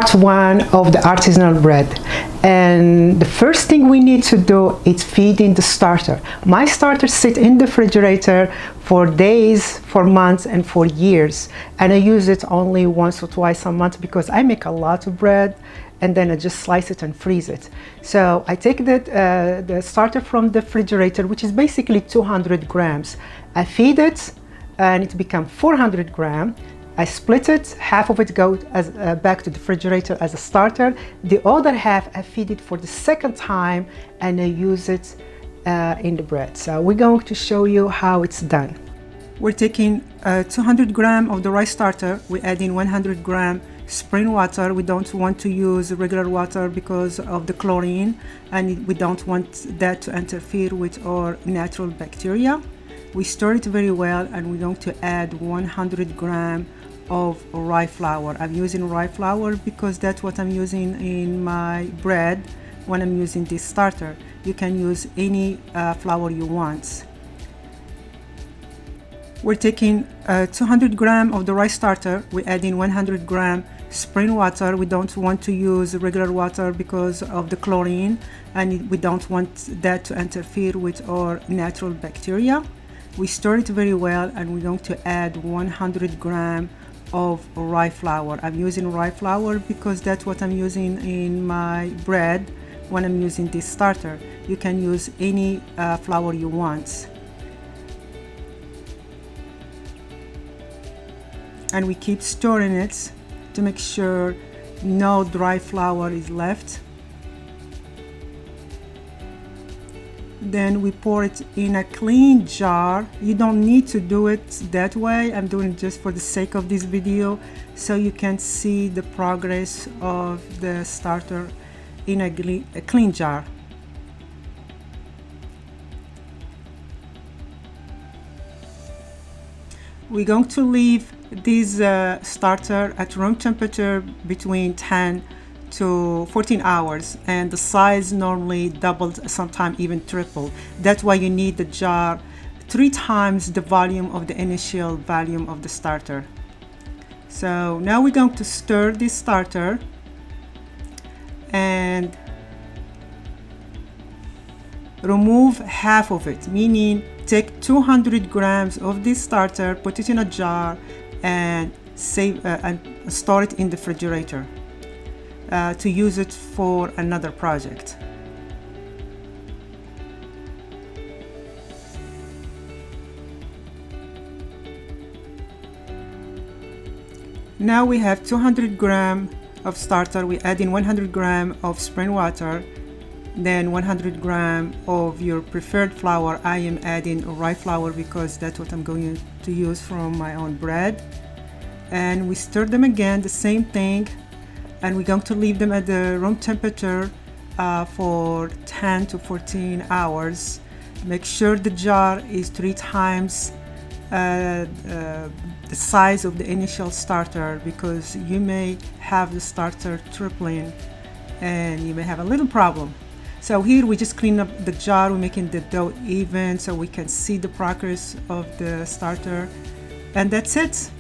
part one of the artisanal bread, and the first thing we need to do is feeding the starter. My starters sit in the refrigerator for days, for months, and for years, and I use it only once or twice a month because I make a lot of bread and then I just slice it and freeze it. So I take the starter from the refrigerator, which is basically 200 grams. I feed it and it becomes 400 grams. I split it, half of it goes back to the refrigerator as a starter. The other half I feed it for the second time and I use it in the bread. So we're going to show you how it's done. We're taking 200 grams of the rice starter. We're adding 100 grams spring water. We don't want to use regular water because of the chlorine, and we don't want that to interfere with our natural bacteria. We stir it very well, and we're going to add 100 grams of rye flour. I'm using rye flour because that's what I'm using in my bread when I'm using this starter. You can use any flour you want. We're taking 200 grams of the rice starter. We're adding 100 grams spring water. We don't want to use regular water because of the chlorine, and we don't want that to interfere with our natural bacteria. We stir it very well, and we're going to add 100 grams of rye flour. I'm using rye flour because that's what I'm using in my bread when I'm using this starter. You can use any flour you want. And we keep stirring it to make sure no dry flour is left. Then we pour it in a clean jar. You don't need to do it that way. I'm doing it just for the sake of this video so you can see the progress of the starter in a clean jar. We're going to leave this starter at room temperature between 10 to 14 hours, and the size normally doubled, sometimes even tripled. That's why you need the jar 3 times the volume of the initial volume of the starter. So now we're going to stir this starter and remove half of it, meaning take 200 grams of this starter, put it in a jar and store it in the refrigerator to use it for another project. Now we have 200 grams of starter. We add in 100 grams of spring water, then 100 grams of your preferred flour. I am adding rye flour because that's what I'm going to use from my own bread. And we stir them again, the same thing, and we're going to leave them at the room temperature for 10 to 14 hours. Make sure the jar is 3 times the size of the initial starter, because you may have the starter tripling and you may have a little problem. So here we just clean up the jar. We're making the dough even so we can see the progress of the starter, and that's it.